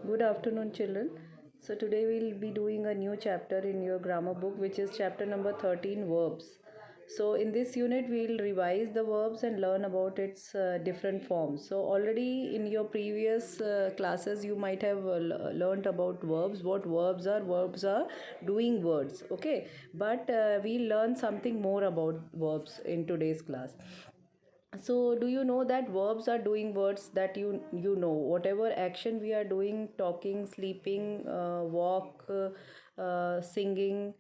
Good afternoon, children. So, today we'll be doing a new chapter in your grammar book, which is chapter number 13, verbs. So, in this unit, we'll revise the verbs and learn about its different forms. So, already in your previous classes, you might have learned about verbs. What verbs are doing words, okay? But we'll learn something more about verbs in today's class. So do you know that verbs are doing words that you know whatever action we are doing, talking, sleeping, walk, singing,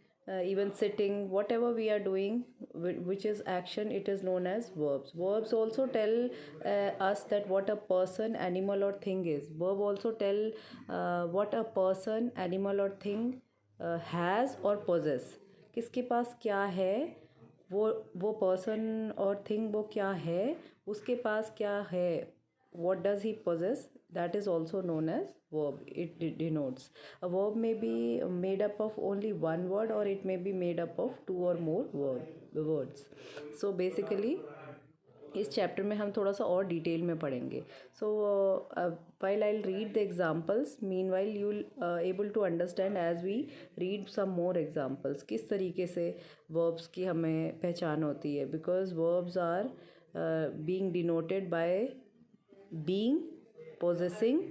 even sitting, whatever we are doing, which is action, it is known as verbs. Verbs also tell us that what a person, animal or thing is. Verb also tell what a person, animal or thing has or possess. किसके पास क्या है, वो person और thing वो क्या है, उसके पास क्या है, what does he possess, that is also known as verb. It denotes. A verb may be made up of only one word or it may be made up of two or more words. So basically इस chapter में हम थोड़ा सा और detail में पढ़ेंगे. So while I read the examples, meanwhile you able to understand as we read some more examples किस तरीके से वर्ब्स की हमें पहचान होती है. Because verbs are being denoted by being, possessing,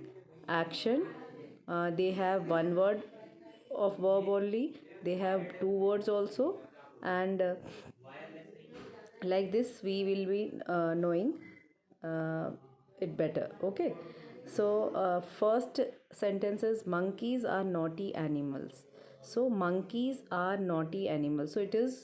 action. They have one word of verb only, they have two words also, and like this we will be knowing it better. Okay, so first sentence is monkeys are naughty animals. So monkeys are naughty animals, so it is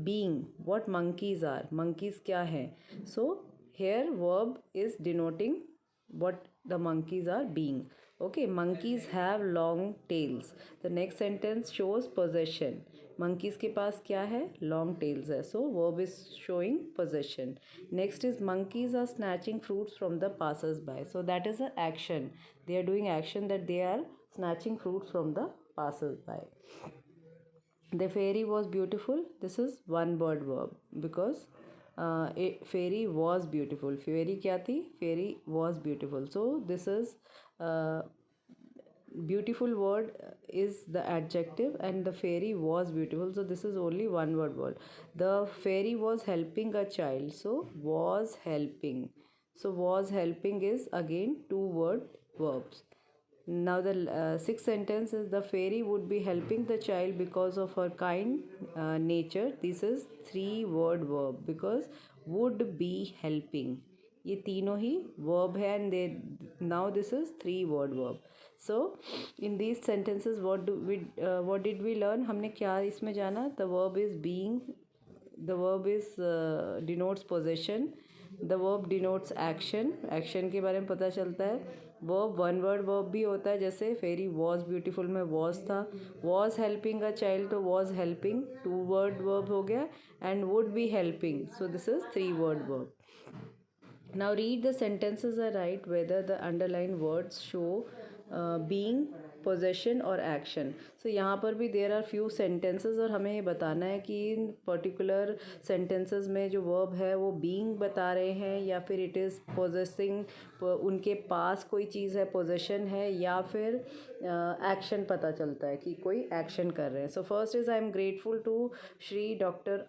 being what monkeys are. Monkeys kya hai? So here verb is denoting what the monkeys are being. Okay, monkeys have long tails. The next sentence shows possession. Monkeys के पास क्या है? Long tails है. So verb is showing possession. Next is monkeys are snatching fruits from the passers-by. So that is an action. They are doing action, that they are snatching fruits from the passers-by. The fairy was beautiful. This is one word verb because fairy was beautiful. Fairy क्या थी? Fairy was beautiful. So this is beautiful word is the adjective and the fairy was beautiful. So this is only one word. The fairy was helping a child. So was helping. So was helping is again two word verbs. Now the sixth sentence is the fairy would be helping the child because of her kind nature. This is three word verb because would be helping. ये तीनों ही verb है and they now this is three word verb. So in these sentences what did we learn? हमने क्या इसमें जाना? The verb is being. The verb is denotes possession. The verb denotes action. Action के बारे में पता चलता है. Verb one word verb भी होता है, जैसे fairy was beautiful में was था. Was helping a child तो was helping two word verb हो गया and would be helping. So this is three word verb. Now read the sentences are right whether the underlined words show being, possession और action. So यहाँ पर भी there are few sentences और हमें ये बताना है कि इन particular sentences में जो verb है वो being बता रहे हैं या फिर it is possessing, उनके पास कोई चीज़ है, possession है, या फिर action पता चलता है कि कोई action कर रहे हैं. So first is I am grateful to Shri Dr.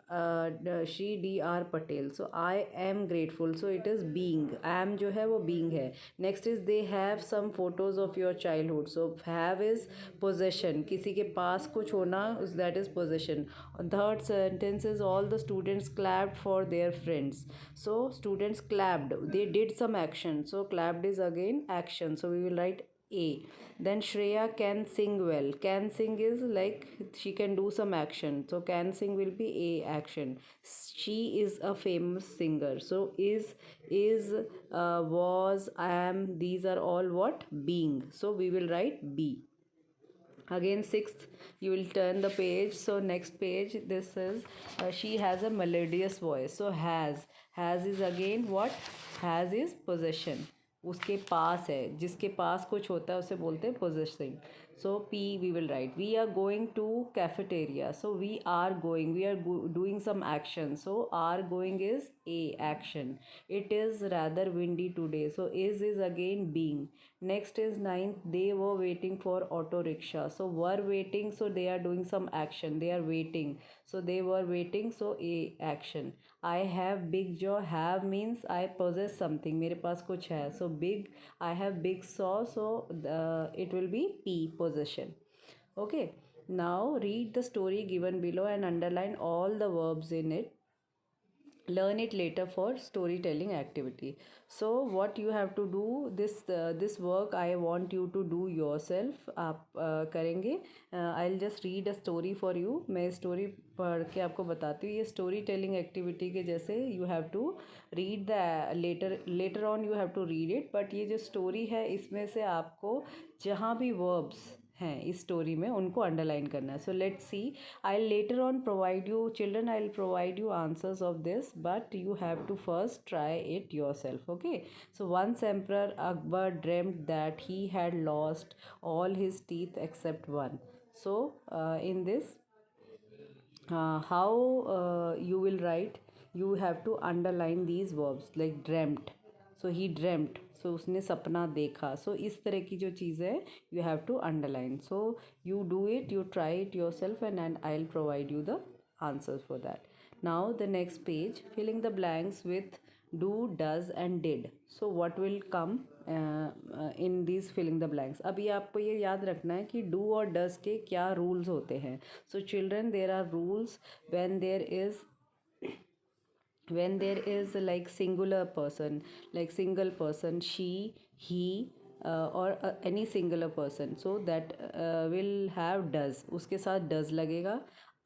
Shri D.R. Patel. So I am grateful. So it is being. Am जो है वो being है. Next is they have some photos of your childhood. So have is possession. किसी के पास कुछ होना, that is possession. Third sentence is all the students clapped for their friends. So students clapped. They did some action. So clapped is again action. So we will write A. Then Shreya can sing well. Can sing is like she can do some action. So can sing will be A action. She is a famous singer. So is, was, am, these are all what? Being. So we will write B. Again sixth, you will turn the page. So next page, this is she has a melodious voice. So has is again what? Has is possession. उसके पास है, जिसके पास कुछ होता है उसे बोलते हैं possessing. So P we will write. We are going to cafeteria. So we are going, we are doing some action. So are going is a action. It is rather windy today. So is again being. Next is ninth. They were waiting for auto rickshaw. So were waiting. So they are doing some action. They are waiting. So they were waiting. So a action. I have big jaw. Have means I possess something. मेरे पास कुछ है. So big. I have big saw. So it will be P possession. Okay. Now read the story given below and underline all the verbs in it. Learn it later for storytelling activity. So what you have to do, this work I want you to do yourself. आप करेंगे. I'll just read a story for you. मैं story पढ़ के आपको बताती हूँ. ये story telling activity के जैसे you have to read the letter on you have to read it. But ये जो स्टोरी है इसमें से आपको जहाँ भी वर्ब्स हैं इस स्टोरी में उनको अंडरलाइन करना है. So let's see. I'll later on provide you, children, I'll provide you answers of this, but you have to first try it yourself. Okay. So once Emperor Akbar dreamt that he had lost all his teeth except one. So in this, how you will write, you have to underline these verbs like dreamt. So he dreamt. So उसने सपना देखा. So इस तरह की जो चीज़ है you have to underline. So you do it, you try it yourself, and I'll provide you the answers for that. Now the next page, filling the blanks with do, does and did. So what will come in these filling the blanks. अभी आपको ये याद रखना है कि do और does के क्या rules होते हैं. So children, there are rules when there is like singular person, like single person, she, he, or any singular person. So that will have does. उसके साथ does लगेगा.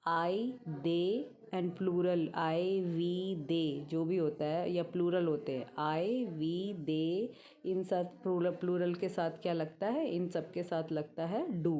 I, they and plural I we they जो भी होता है या plural होते हैं. आई वी दे इन सब प्लूरल के साथ क्या लगता है, इन सब के साथ लगता है डू.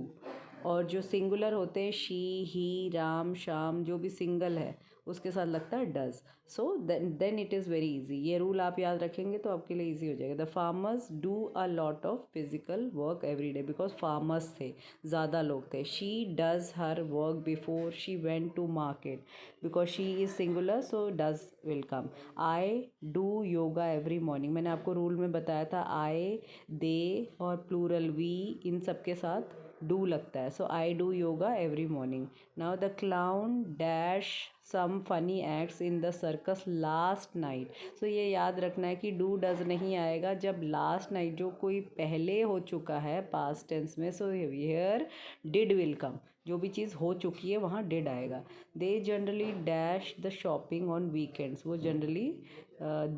और जो सिंगुलर होते हैं शी, ही, राम, श्याम, जो भी सिंगल है उसके साथ लगता है does. So then it is very easy. ये रूल आप याद रखेंगे तो आपके लिए इजी हो जाएगा. The farmers do a lot of physical work every day because farmers थे, ज़्यादा लोग थे. She does her work before she went to market because she is singular so does will come. I do yoga every morning. मैंने आपको rule में बताया था आई, दे और प्लूरल वी इन सब के साथ डू लगता है. So I do yoga every morning. Now the clown dash some funny acts in the circus last night. So ये याद रखना है कि डू डज नहीं आएगा जब लास्ट नाइट जो कोई पहले हो चुका है पास्ट टेंस में. So here did will come. जो भी चीज़ हो चुकी है वहाँ डिड आएगा. They generally dash the shopping on weekends. वो जनरली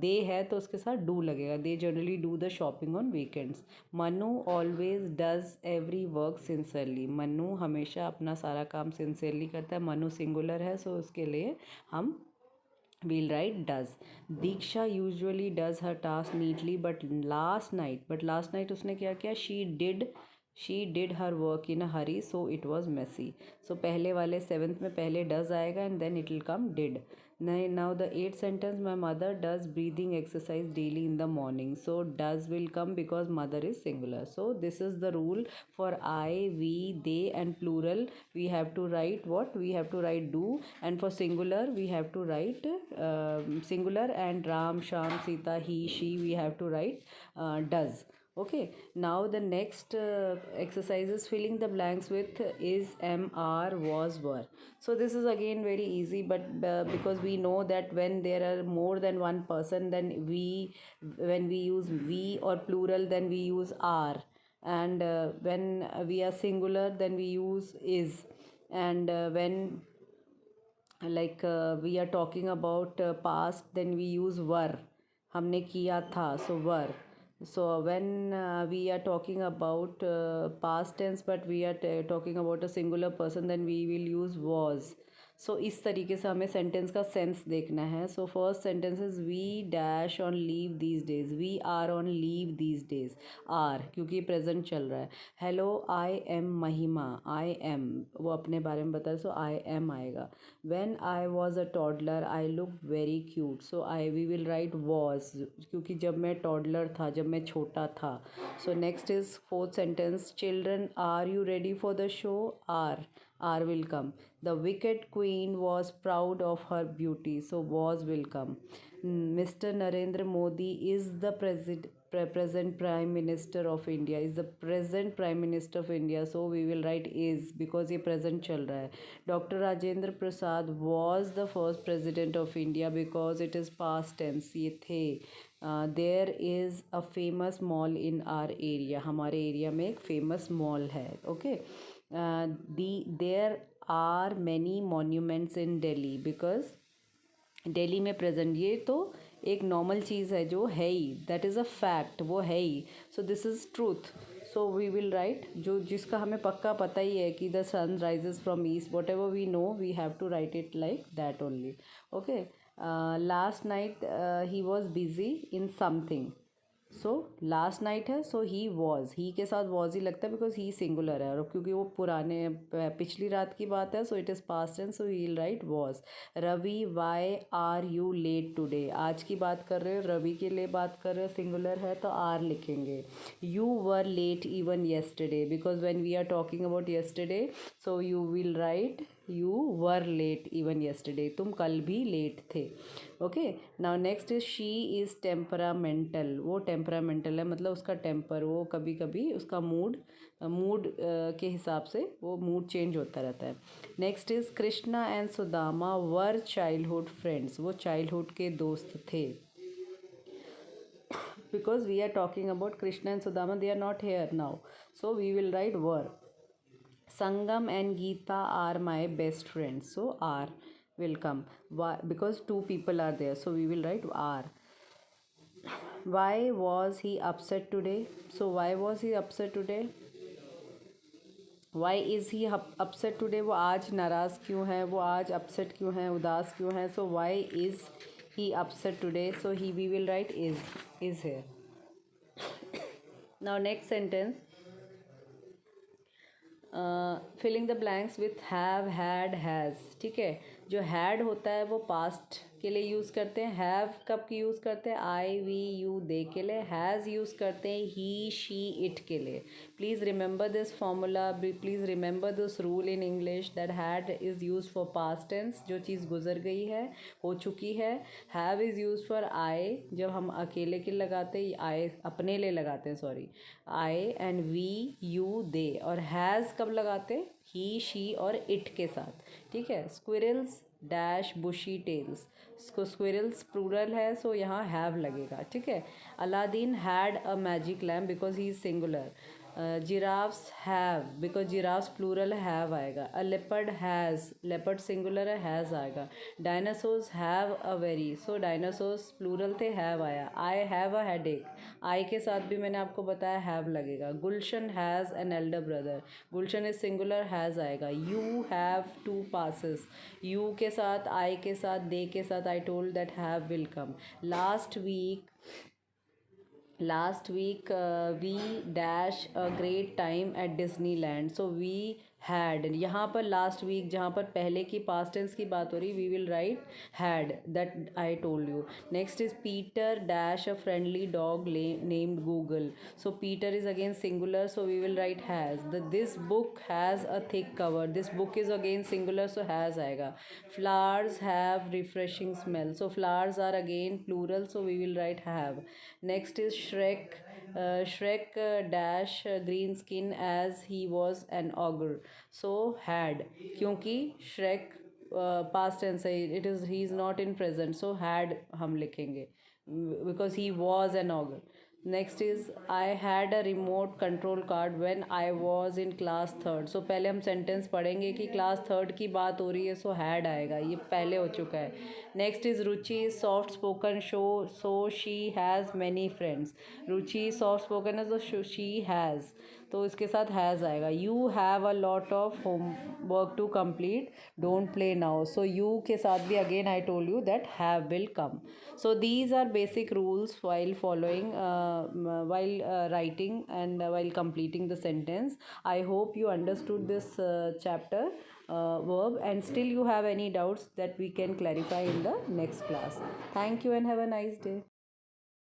दे है तो उसके साथ डू लगेगा. They generally do the shopping on weekends. Manu always does every work sincerely. Manu हमेशा अपना सारा काम सिंसियरली करता है. मनु सिंगुलर है सो उसके लिए हम we'll write does. Diksha usually does her task neatly but last night उसने क्या किया, she did her work in a hurry so it was messy. So पहले वाले सेवन्थ में पहले डज आएगा and then it will come did. Now the eight sentence, my mother does breathing exercise daily in the morning. So does will come because mother is singular. So this is the rule for I, we, they and plural. We have to write what? We have to write do, and for singular we have to write singular, and Ram, Sham, Sita, he, she we have to write does. Okay. Now the next exercise is filling the blanks with is, am, are, was, were. So this is again very easy, but because we know that when there are more than one person, then when we use we or plural, then we use are. And when we are singular, then we use is. And when we are talking about past, then we use were. हमने किया था, so were. So when we are talking about past tense but we are talking about a singular person, then we will use was. सो इस तरीके से हमें sentence का sense देखना है. So first sentence is we dash on leave these days. We are on leave these days. Are क्योंकि present चल रहा है. हेलो आई एम महिमा. आई एम वो अपने बारे में बताए, सो आई एम आएगा. When I was a toddler, I looked very cute. So we will write was क्योंकि जब मैं toddler था, जब मैं छोटा था. So next is fourth sentence. Children, are you ready for the show? Are will come. The wicked queen was proud of her beauty. So was will come. Mr. Narendra Modi is the present Prime Minister of India. Is the present Prime Minister of India. So we will write is because ये present चल रहा है. Dr. Rajendra Prasad was the first president of India because it is past tense. ये थे. There is a famous mall in our area. हमारे area में एक famous mall है. Okay. There are many monuments in Delhi because Delhi में present. ये तो एक नॉर्मल चीज़ है जो है ही. That is a fact. वो है ही. So this is truth. So we will write जो जिसका हमें पक्का पता ही है कि the sun rises from east. Whatever we know we have to write it like that only. Okay. Last night he was busy in something. So last night है. So he was. ही के साथ was he लगता है because he singular है. और क्योंकि वो पुराने पिछली रात की बात है. So it is past tense. So he will write was. Ravi why are you late today. आज की बात कर रहे हो. रवि के लिए बात कर रहे हो. सिंगुलर है तो आर लिखेंगे. You were late even yesterday because when we are talking about yesterday. So you will write you were late even yesterday. तुम कल भी लेट थे. Okay. Now next is she is temperamental. वो temperamental है मतलब उसका temper. वो कभी कभी उसका मूड के हिसाब से वो मूड चेंज होता रहता है. Next is Krishna and Sudama were childhood friends. वो चाइल्डहुड के दोस्त थे. Because we are talking about Krishna and Sudama. They are not here now. So we will write were. Sangam and Geeta are my best friends. So are will come. Why? Because two people are there. So we will write are. Why was he upset today? So why was he upset today? Why is he upset today? वो आज नाराज़ क्यों है. वो आज upset क्यों है. उदास क्यों है. So why is he upset today? So we will write is here. Now next sentence. Filling the blanks with have had has. ठीक है. जो हैड होता है वो पास्ट के लिए यूज़ करते हैं. हैव कब की यूज़ करते हैं. आई वी यू दे के लिए. हैज़ यूज़ करते हैं ही शी इट के लिए. Please remember this formula. Please remember this rule in English that had is use for past tense. जो चीज़ गुजर गई है हो चुकी है. Have is use for I. जब हम अकेले के लगाते हैं. आई अपने लिए लगाते हैं. Sorry. I and we you they. और हैज़ कब लगाते. ही शी और इट के साथ. ठीक है. Squirrels dash bushy tails. Squirrels plural है. सो यहाँ हैव लगेगा. ठीक है. Aladdin had a magic lamp because he is singular. Giraffes have because giraffes plural have आएगा. A leopard has. Leopard singular है. हैज़ आएगा. Dinosaurs have a very. So dinosaurs plural थे. Have आया. I have a headache. आई के साथ भी मैंने आपको बताया हैव लगेगा. Gulshan has an elder brother. Gulshan is singular. Has आएगा. You have two passes. You के साथ आई के साथ दे के साथ I told that have will come. Last week we dash a great time at Disneyland. So we had. यहाँ पर last week जहाँ पर पहले की पास्ट टेंस की बात हो रही. We will write had. That I told you. Next is Peter dash a friendly dog named Google. So Peter is again singular. So we will write has. This book has a thick cover. This book is again singular. So has आएगा. Flowers have refreshing smell. So flowers are again plural. So we will write have. Next is Shrek. Shrek dash green skin as he was an ogre. So had. क्योंकि Shrek past tense है. It is he is not in present. So had हम लिखेंगे because he was an ogre. Next is I had a remote control card when I was in class third. So पहले हम sentence पढ़ेंगे कि class third की बात हो रही है. सो हैड आएगा. ये पहले हो चुका है. Next is Ruchi soft spoken show. So she has many friends. Ruchi soft spoken है. तो शी हैज़. तो इसके साथ हैज़ आएगा. You have a lot of homework to complete. Don't play now. So you के साथ भी again I told you that have will come. So these are basic rules while following, while writing and while completing the sentence. I hope you understood this chapter verb, and still you have any doubts that we can clarify in the next class. Thank you and have a nice day.